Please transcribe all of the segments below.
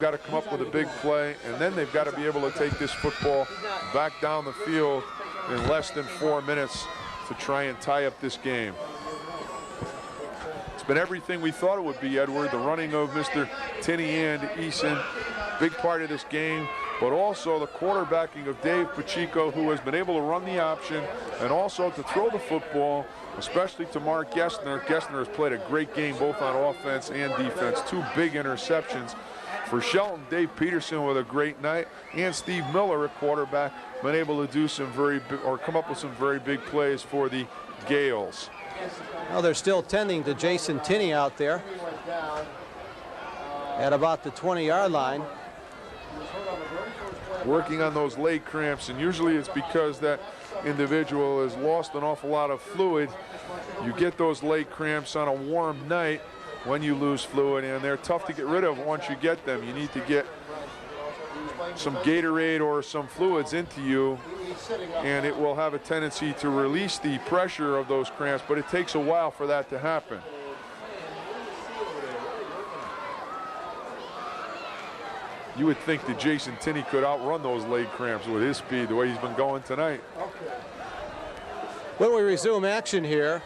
got to come up with a big play, and then they've got to be able to take this football back down the field in less than 4 minutes to try and tie up this game. It's been everything we thought it would be, Edward. The running of Mr. Tinney and Eason, big part of this game, but also the quarterbacking of Dave Pacheco, who has been able to run the option and also to throw the football, especially to Mark Gessner. Gessner has played a great game both on offense and defense. 2 big interceptions. For Shelton, Dave Peterson with a great night, and Steve Miller at quarterback, been able to do some come up with some very big plays for the Gales. Well, they're still tending to Jason Tinney out there at about the 20-yard line. Working on those leg cramps, and usually it's because that individual has lost an awful lot of fluid. You get those leg cramps on a warm night when you lose fluid, and they're tough to get rid of once you get them. You need to get some Gatorade or some fluids into you, and it will have a tendency to release the pressure of those cramps, but it takes a while for that to happen. You would think that Jason Tinney could outrun those leg cramps with his speed, the way he's been going tonight. When we resume action here,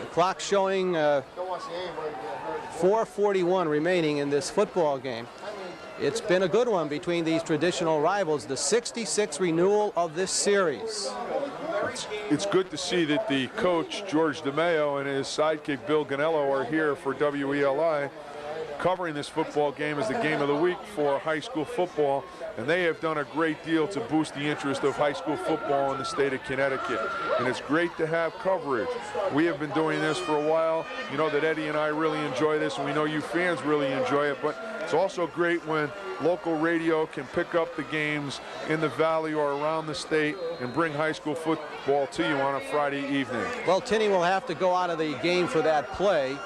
the clock showing 4:41 remaining in this football game. It's been a good one between these traditional rivals, the 66th renewal of this series. It's good to see that the coach, George DeMeo, and his sidekick, Bill Ganello, are here for WELI, covering this football game as the game of the week for high school football, and they have done a great deal to boost the interest of high school football in the state of Connecticut, and it's great to have coverage. We have been doing this for a while. You know that Eddie and I really enjoy this, and we know you fans really enjoy it, but it's also great when local radio can pick up the games in the valley or around the state and bring high school football to you on a Friday evening. Well, Tinney will have to go out of the game for that play.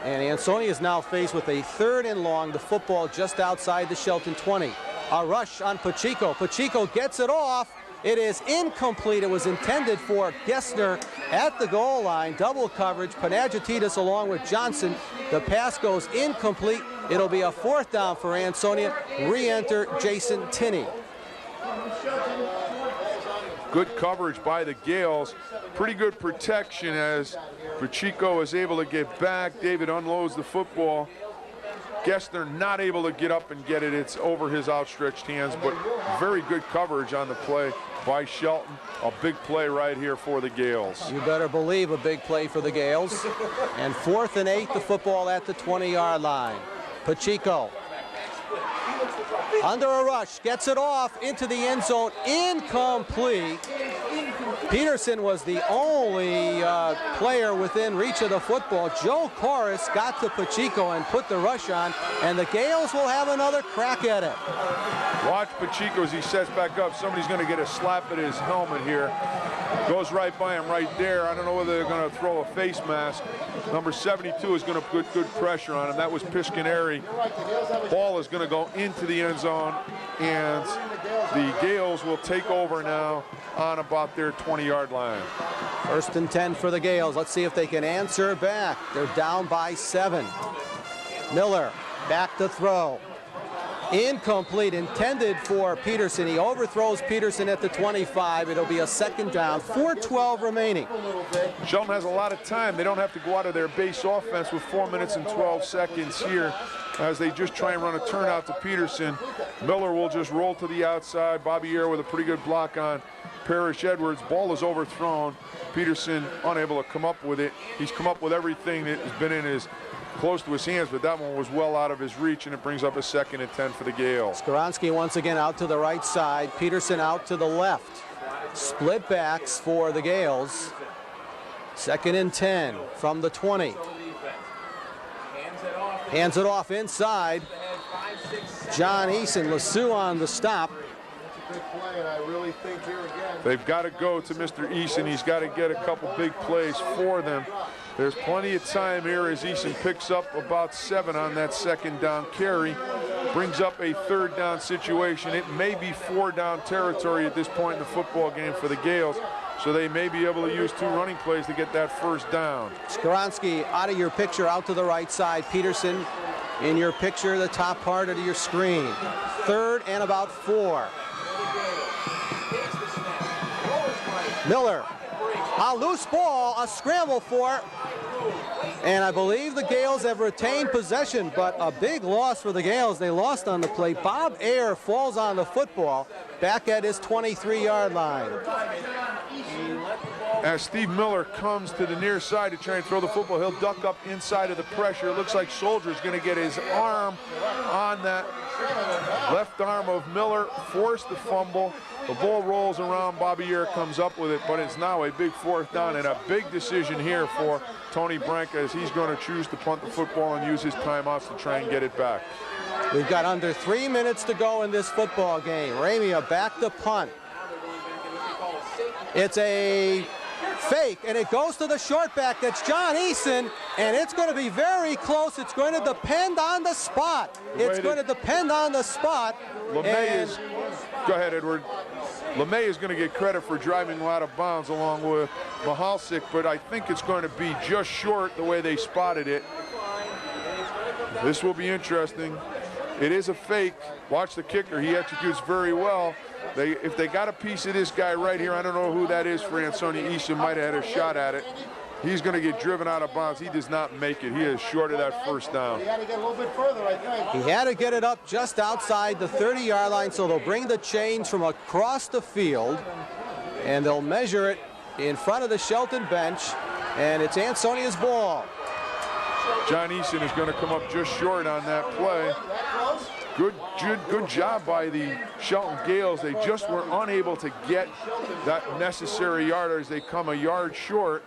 And Ansonia is now faced with a 3rd and long, the football just outside the Shelton 20. A rush on Pacheco. Pacheco gets it off. It is incomplete. It was intended for Gessner at the goal line. Double coverage. Panagiotis along with Johnson. The pass goes incomplete. It'll be a 4th down for Ansonia. Re-enter Jason Tinney. Good coverage by the Gales. Pretty good protection as Pacheco is able to get back. David unloads the football. Gessner not able to get up and get it. It's over his outstretched hands, but very good coverage on the play by Shelton. A big play right here for the Gales. You better believe a big play for the Gales. And 4th and 8, the football at the 20-yard line. Pacheco under a rush, gets it off into the end zone, incomplete. Peterson was the only player within reach of the football. Joe Corris got to Pacheco and put the rush on, and the Gales will have another crack at it. Watch Pacheco as he sets back up. Somebody's going to get a slap at his helmet here. Goes right by him right there. I don't know whether they're going to throw a face mask. Number 72 is going to put good pressure on him. That was Piscaneri. Ball is going to go into the end zone, and the Gales will take over now on about their 20-yard line. 1st and 10 for the Gales. Let's see if they can answer back. They're down by 7. Miller back to throw. Incomplete, intended for Peterson. He overthrows Peterson at the 25. It'll be a 2nd down. 4:12 remaining. Shelton has a lot of time. They don't have to go out of their base offense with 4 minutes and 12 seconds here as they just try and run a turnout to Peterson. Miller will just roll to the outside. Bobby Ayer with a pretty good block on Parrish Edwards. Ball is overthrown. Peterson unable to come up with it. He's come up with everything that has been in his close to his hands, but that one was well out of his reach, and it brings up a 2nd and 10 for the Gales. Skoronski once again out to the right side. Peterson out to the left. Split backs for the Gales. 2nd and 10 from the 20. Hands it off inside. John Eason, LeSue on the stop. They've got to go to Mr. Eason. He's got to get a couple big plays for them. There's plenty of time here as Eason picks up about 7 on that 2nd down carry. Brings up a 3rd down situation. It may be 4 down territory at this point in the football game for the Gales. So they may be able to use 2 running plays to get that 1st down. Skoronski out of your picture, out to the right side. Peterson in your picture, the top part of your screen. 3rd and about 4. Miller, a loose ball, a scramble for, and I believe the Gales have retained possession, but a big loss for the Gales. They lost on the play. Bob Ayer falls on the football back at his 23-yard line. As Steve Miller comes to the near side to try and throw the football, he'll duck up inside of the pressure. It looks like Soldier's going to get his arm on that left arm of Miller, force the fumble. The ball rolls around. Bobby Ayer comes up with it, but it's now a big 4th down and a big decision here for Tony Branca as he's going to choose to punt the football and use his timeouts to try and get it back. We've got under 3 minutes to go in this football game. Ramia back to punt. It's a fake, and it goes to the short back. That's John Eason, and it's going to be very close. It's going to depend on the spot. It's going to depend on the spot. Go ahead, Edward. LeMay is going to get credit for driving out of bounds along with Mahalsik, but I think it's going to be just short the way they spotted it. This will be interesting. It is a fake. Watch the kicker. He executes very well. If they got a piece of this guy right here, I don't know who that is for Ansonia. Easton might have had a shot at it. He's going to get driven out of bounds. He does not make it. He is short of that 1st down. He had to get a little bit further, I think. He had to get it up just outside the 30-yard line, so they'll bring the chains from across the field, and they'll measure it in front of the Shelton bench, and it's Ansonia's ball. John Eason is going to come up just short on that play. Good job by the Shelton Gales. They just were unable to get that necessary yardage. They come a yard short,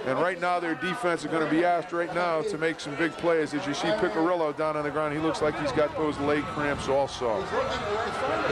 and right now their defense is going to be asked right now to make some big plays. As you see Picarillo down on the ground, he looks like he's got those leg cramps also.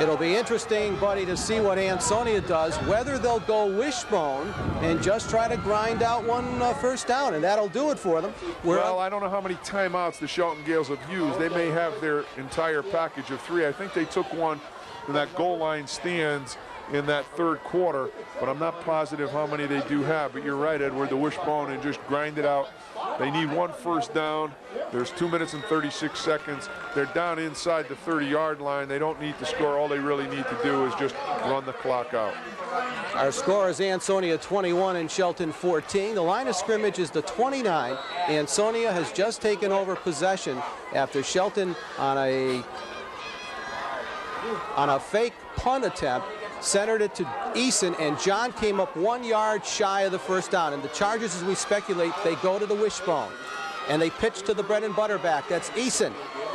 It'll be interesting, buddy, to see what Ansonia does, whether they'll go wishbone and just try to grind out one 1st down, and that'll do it for them. Well, I don't know how many timeouts the Shelton Gales have used. They may have their entire package of 3. I think they took one in that goal line stands in that 3rd quarter, but I'm not positive how many they do have. But you're right, Edward, the wishbone and just grind it out. They need 1 1st down. There's 2 minutes and 36 seconds. They're down inside the 30-yard line. They don't need to score. All they really need to do is just run the clock out. Our score is Ansonia 21 and Shelton 14. The line of scrimmage is the 29. Ansonia has just taken over possession after Shelton on a fake punt attempt centered it to Eason, and John came up 1 yard shy of the 1st down. And the Chargers, as we speculate, they go to the wishbone, and they pitch to the bread and butter back. That's Eason.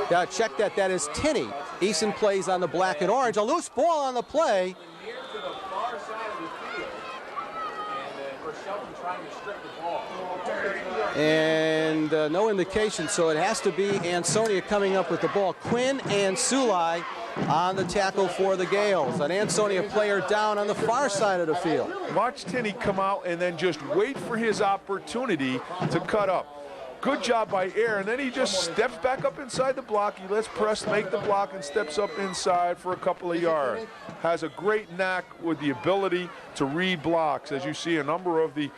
Now check that. That is Tinney. Eason plays on the black and orange. A loose ball on the play. And no indication, so it has to be Ansonia coming up with the ball. Quinn and Sulai on the tackle for the Gales. An Ansonia player down on the far side of the field. Watch Tinney come out and then just wait for his opportunity to cut up. Good job by Ayer, and then he just steps back up inside the block. He lets Press make the block and steps up inside for a couple of yards. Has a great knack with the ability to read blocks. As you see, a number of the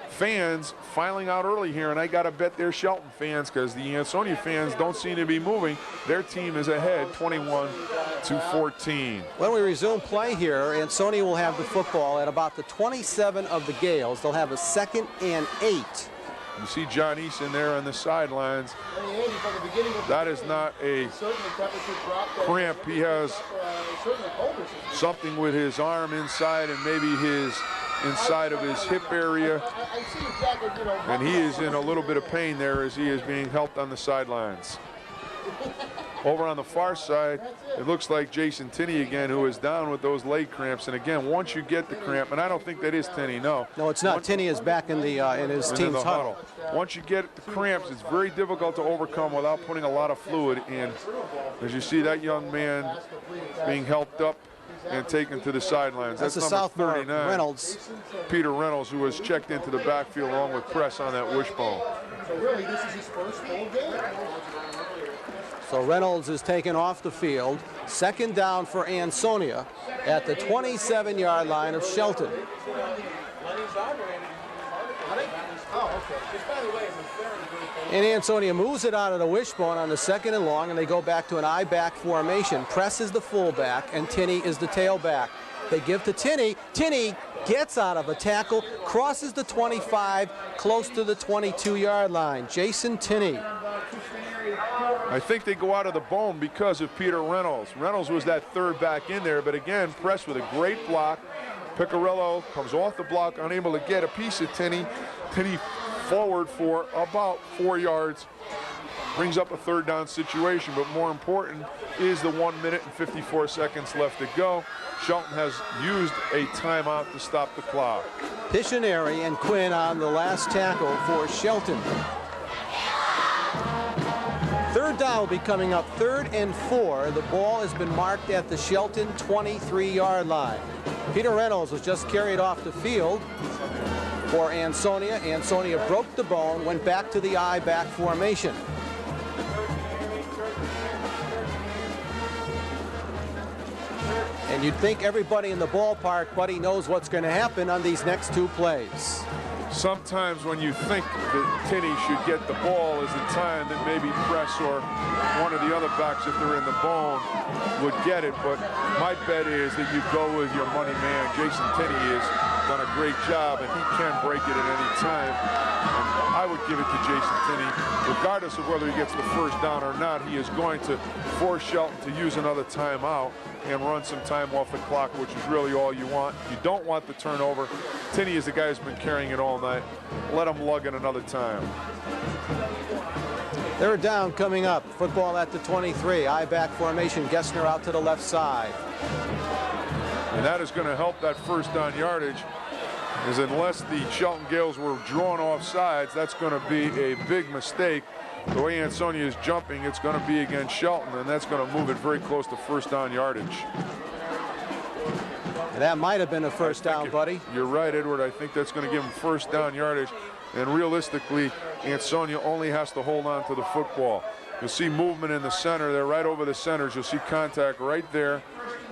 fans filing out early here, and I got to bet they're Shelton fans because the Ansonia fans don't seem to be moving. Their team is ahead 21-14. When we resume play here, Ansonia will have the football at about the 27 of the Gales. They'll have a 2nd and 8. You see John Eason there on the sidelines. That is not a cramp. He has something with his arm inside and maybe his inside of his hip area. And he is in a little bit of pain there as he is being helped on the sidelines. Over on the far side, it looks like Jason Tinney again, who is down with those leg cramps. And again, once you get the cramp, and I don't think that is Tinney, no. No, it's not. Tinney is back in the in his team's huddle. Once you get the cramps, it's very difficult to overcome without putting a lot of fluid in. As you see that young man being helped up and taken to the sidelines. That's the number sophomore 39, Reynolds. Peter Reynolds, who was checked into the backfield along with Press on that wishbone. So really, this is his first full game. So Reynolds is taken off the field. 2nd down for Ansonia at the 27-yard line of Shelton. And Ansonia moves it out of the wishbone on the 2nd and long, and they go back to an I-back formation. Press is the fullback, and Tinney is the tailback. They give to Tinney. Tinney gets out of a tackle, crosses the 25, close to the 22-yard line. Jason Tinney. I think they go out of the bone because of Peter Reynolds. Reynolds was that third back in there, but again, pressed with a great block. Piccirillo comes off the block, unable to get a piece of Tinney. Tinney forward for about 4 yards. Brings up a 3rd down situation, but more important is the 1 minute and 54 seconds left to go. Shelton has used a timeout to stop the clock. Pictionary and Quinn on the last tackle for Shelton. 3rd down will be coming up, 3rd and 4. The ball has been marked at the Shelton 23-yard line. Peter Reynolds was just carried off the field for Ansonia. Ansonia broke the bone, went back to the I-back formation. And you'd think everybody in the ballpark, buddy, knows what's going to happen on these next 2 plays. Sometimes when you think that Tinney should get the ball is the time that maybe Press or one of the other backs, if they're in the bone, would get it. But my bet is that you go with your money man. Jason Tinney has done a great job, and he can break it at any time. And I would give it to Jason Tinney. Regardless of whether he gets the 1st down or not, he is going to force Shelton to use another timeout and run some time off the clock, which is really all you want. You don't want the turnover. Tinney is the guy who's been carrying it all night. Let him lug it another time. 3rd down coming up. Football at the 23. I-back formation. Gessner out to the left side. And that is going to help that 1st down yardage, as unless the Shelton Gales were drawn off sides, that's going to be a big mistake. The way Ansonia is jumping, it's going to be against Shelton, and that's going to move it very close to 1st down yardage. And that might have been a 1st down, buddy. You're right, Edward. I think that's going to give him 1st down yardage. And realistically, Ansonia only has to hold on to the football. You'll see movement in the center there, right over the centers. You'll see contact right there.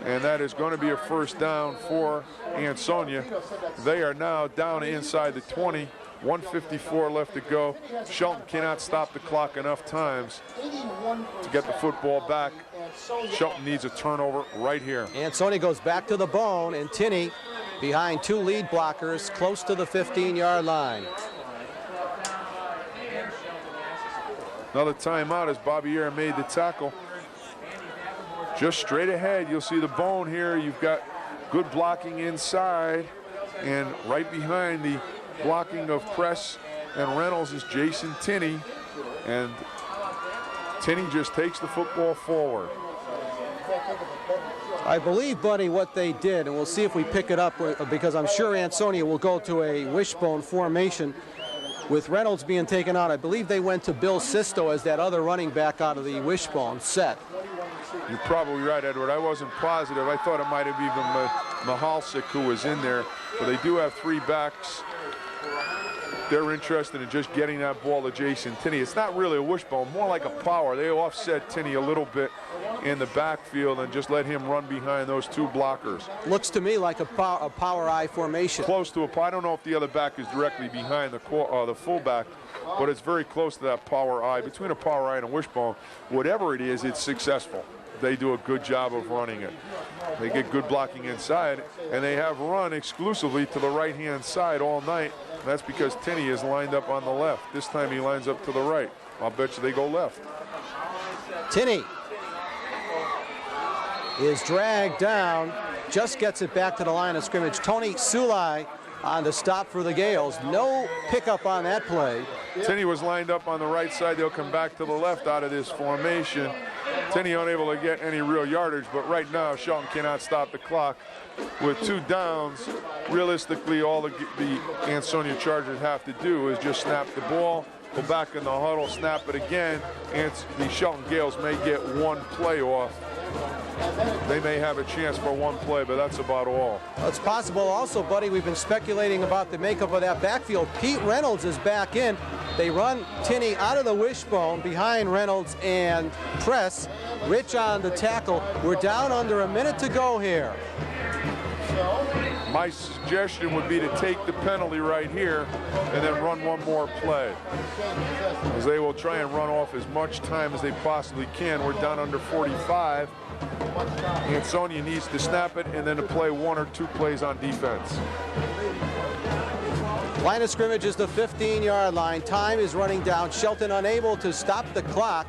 And that is going to be a 1st down for Ansonia. They are now down inside the 20. 1:54 left to go. Shelton cannot stop the clock enough times to get the football back. Shelton needs a turnover right here. Ansonia goes back to the bone, and Tinney behind 2 lead blockers close to the 15-yard line. Another timeout as Bobby Ayer made the tackle. Just straight ahead, you'll see the bone here. You've got good blocking inside, and right behind the blocking of Press and Reynolds is Jason Tinney, and Tinney just takes the football forward. I believe, buddy, what they did, and we'll see if we pick it up, because I'm sure Ansonia will go to a wishbone formation with Reynolds being taken out. I believe they went to Bill Sisto as that other running back out of the wishbone set. You're probably right, Edward. I wasn't positive. I thought it might have even Mahalsik who was in there, but they do have 3 backs. They're interested in just getting that ball to Jason Tinney. It's not really a wishbone, more like a power. They offset Tinney a little bit in the backfield and just let him run behind those 2 blockers. Looks to me like a power I formation. Close to a, I don't know if the other back is directly behind the fullback, but it's very close to that power I. Between a power I and a wishbone, whatever it is, it's successful. They do a good job of running it. They get good blocking inside, and they have run exclusively to the right-hand side all night. That's because Tinney is lined up on the left. This time he lines up to the right. I'll bet you they go left. Tinney is dragged down, just gets it back to the line of scrimmage. Tony Sulai on the stop for the Gales. No pickup on that play. Tinney was lined up on the right side. They'll come back to the left out of this formation. Tinney unable to get any real yardage, but right now Shelton cannot stop the clock. With 2 downs, realistically all the Ansonia Chargers have to do is just snap the ball, go back in the huddle, snap it again, and the Shelton Gales may get 1 play off. They may have a chance for 1 play, but that's about all. It's possible also, buddy, we've been speculating about the makeup of that backfield. Pete Reynolds is back in. They run Tinney out of the wishbone behind Reynolds and Press. Rich on the tackle. We're down under a minute to go here. My suggestion would be to take the penalty right here and then run one more play, as they will try and run off as much time as they possibly can. We're down under 45. Ansonia needs to snap it and then to play 1 or 2 plays on defense. Line of scrimmage is the 15-yard line. Time is running down. Shelton unable to stop the clock.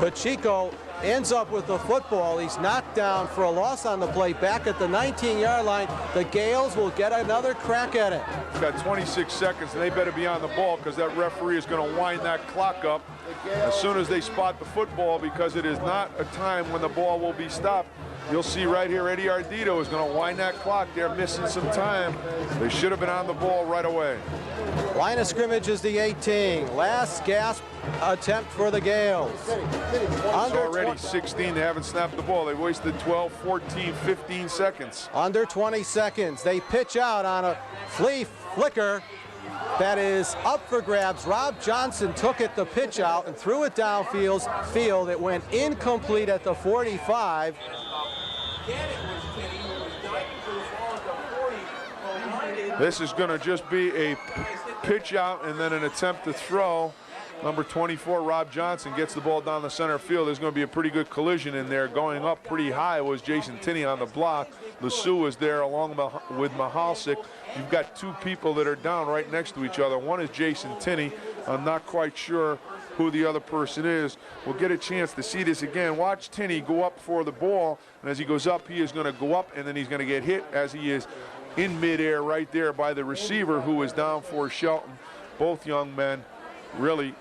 Pacheco ends up with the football. He's knocked down for a loss on the play back at the 19-yard line. The Gales will get another crack at it. We've got 26 seconds, and they better be on the ball because that referee is going to wind that clock up as soon as they spot the football, because it is not a time when the ball will be stopped. You'll see right here, Eddie Ardito is going to wind that clock. They're missing some time. They should have been on the ball right away. Line of scrimmage is the 18. Last gasp attempt for the Gales. It's already 16. They haven't snapped the ball. They wasted 12, 14, 15 seconds. Under 20 seconds. They pitch out on a flea flicker that is up for grabs. Rob Johnson took it, the pitch out, and threw it downfield. It went incomplete at the 45. This is going to just be a pitch out and then an attempt to throw. Number 24, Rob Johnson, gets the ball down the center field. There's going to be a pretty good collision in there. Going up pretty high was Jason Tinney on the block. LeSue is there along with Mahalsik. You've got 2 people that are down right next to each other. One is Jason Tinney. I'm not quite sure who the other person is. We'll get a chance to see this again. Watch Tinney go up for the ball, and as he goes up, he is going to go up, and then he's going to get hit as he is in midair right there by the receiver, who is down for Shelton. Both young men really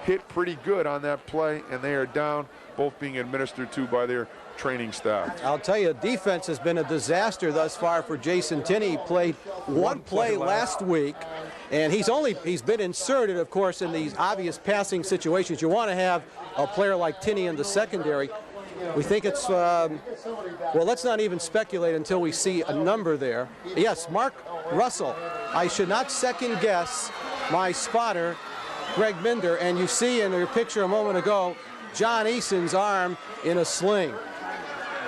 hit pretty good on that play, and they are down, both being administered to by their training staff. I'll tell you, defense has been a disaster thus far for Jason Tinney. He played one play last week, and he's been inserted, of course, in these obvious passing situations. You want to have a player like Tinney in the secondary. We think it's, well, let's not even speculate until we see a number there. Yes, Mark Russell. I should not second guess my spotter, Greg Minder, and you see in your picture a moment ago, John Eason's arm in a sling.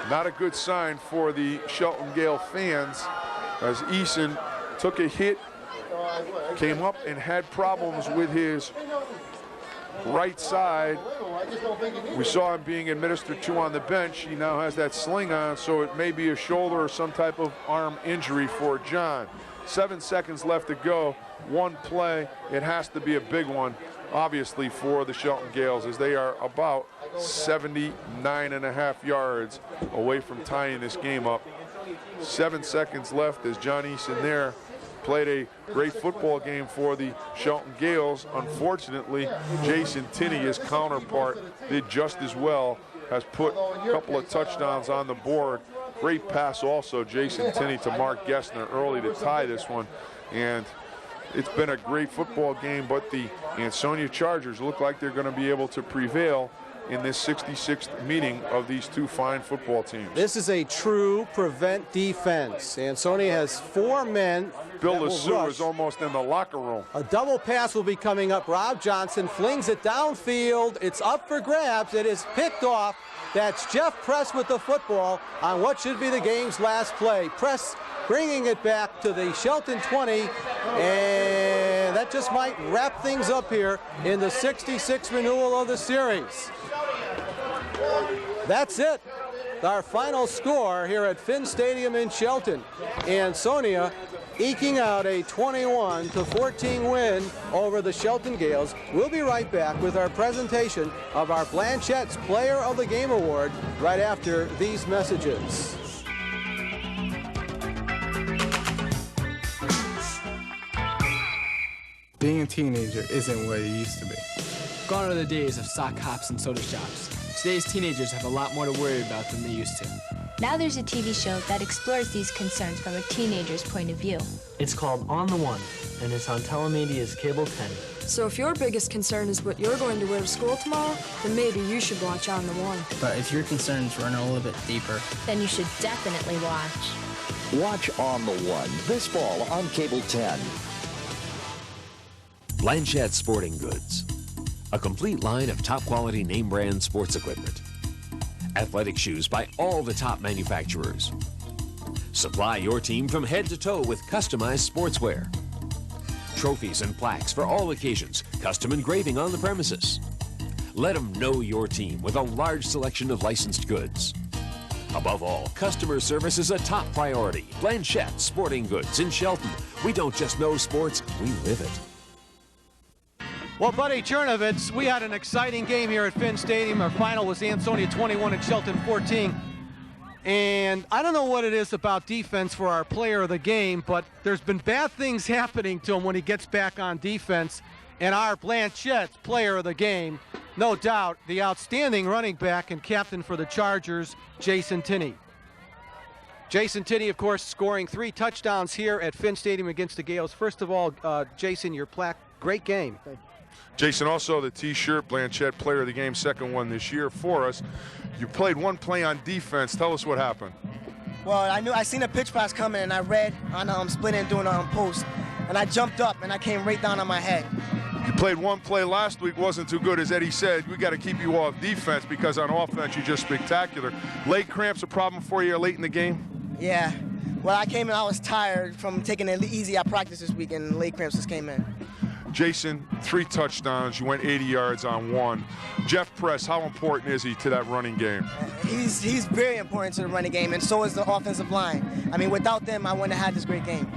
Not a good sign for the Shelton Gale fans, as Eason took a hit, came up and had problems with his right side. We saw him being administered to on the bench. He now has that sling on, so it may be a shoulder or some type of arm injury for John. 7 seconds left to go. One play. It has to be a big one, obviously, for the Shelton Gales, as they are about 79.5 yards away from tying this game up. 7 seconds left as John Eason there played a great football game for the Shelton Gales. Unfortunately, Jason Tinney, his counterpart, did just as well, has put a couple of touchdowns on the board. Great pass also, Jason Tinney, to Mark Gessner early to tie this one. And it's been a great football game, but the Ansonia Chargers look like they're going to be able to prevail in this 66th meeting of these 2 fine football teams. This is a true prevent defense. Ansonia has 4 men. Bill LeSue is almost in the locker room. A double pass will be coming up. Rob Johnson flings it downfield. It's up for grabs. It is picked off. That's Jeff Press with the football on what should be the game's last play. Press bringing it back to the Shelton 20, and that just might wrap things up here in the 66th renewal of the series. That's it. Our final score here at Finn Stadium in Shelton. Ansonia eking out a 21-14 win over the Shelton Gales. We'll be right back with our presentation of our Blanchette's Player of the Game Award right after these messages. Being a teenager isn't what it used to be. Gone are the days of sock hops and soda shops. Today's teenagers have a lot more to worry about than they used to. Now there's a TV show that explores these concerns from a teenager's point of view. It's called On the One, and it's on Telemedia's Cable 10. So if your biggest concern is what you're going to wear to school tomorrow, then maybe you should watch On the One. But if your concerns run a little bit deeper, then you should definitely watch. Watch On the One this fall on Cable 10. Blanchette Sporting Goods, a complete line of top-quality name-brand sports equipment. Athletic shoes by all the top manufacturers. Supply your team from head to toe with customized sportswear. Trophies and plaques for all occasions, custom engraving on the premises. Let them know your team with a large selection of licensed goods. Above all, customer service is a top priority. Blanchette Sporting Goods in Shelton. We don't just know sports, we live it. Well, Buddy Chernovitz, we had an exciting game here at Finn Stadium. Our final was Ansonia 21 and Shelton 14. And I don't know what it is about defense for our player of the game, but there's been bad things happening to him when he gets back on defense. And our Blanchette's player of the game, no doubt, the outstanding running back and captain for the Chargers, Jason Tinney. Jason Tinney, of course, scoring 3 touchdowns here at Finn Stadium against the Gales. First of all, Jason, your plaque, great game. Thank you. Jason, also the T-shirt, Blanchette player of the game, second one this year for us. You played one play on defense. Tell us what happened. Well, I seen a pitch pass coming, and I read on split and doing post, and I jumped up and I came right down on my head. You played one play last week, wasn't too good. As Eddie said, we got to keep you off defense because on offense you're just spectacular. Leg cramps a problem for you late in the game? Yeah. Well, I came in, I was tired from taking it easy at practice this week, and leg cramps just came in. Jason, 3 touchdowns. You went 80 yards on 1. Jeff Press, how important is he to that running game? He's very important to the running game, and so is the offensive line. I mean, without them, I wouldn't have had this great game.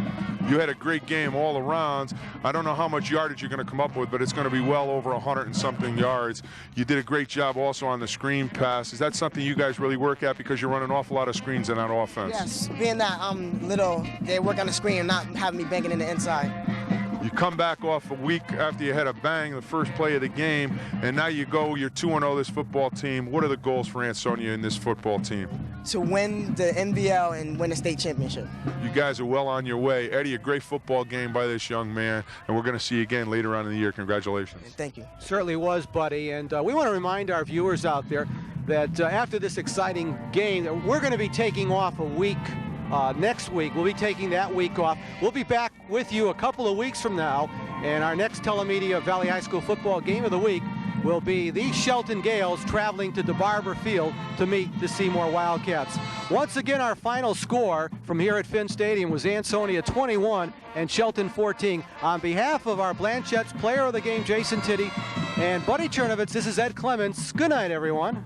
You had a great game all around. I don't know how much yardage you're going to come up with, but it's going to be well over 100 and something yards. You did a great job also on the screen pass. Is that something you guys really work at because you run an awful lot of screens in that offense? Yes, being that I'm little, they work on the screen and not having me banging in the inside. You come back off a week after you had a bang the first play of the game, and now you're 2-0 this football team. What are the goals for Ansonia in this football team? To win the NBL and win the state championship. You guys are well on your way. Eddie, a great football game by this young man, and we're going to see you again later on in the year. Congratulations. Thank you. Certainly was, Buddy. And we want to remind our viewers out there that after this exciting game, we're going to be taking off a week. Next week, we'll be taking that week off. We'll be back with you a couple of weeks from now, and our next Telemedia Valley High School football game of the week will be the Shelton Gales traveling to DeBarber Field to meet the Seymour Wildcats. Once again, our final score from here at Finn Stadium was Ansonia 21 and Shelton 14. On behalf of our Blanchette's player of the game, Jason Tinney, and Buddy Chernovitz, this is Ed Clements. Good night, everyone.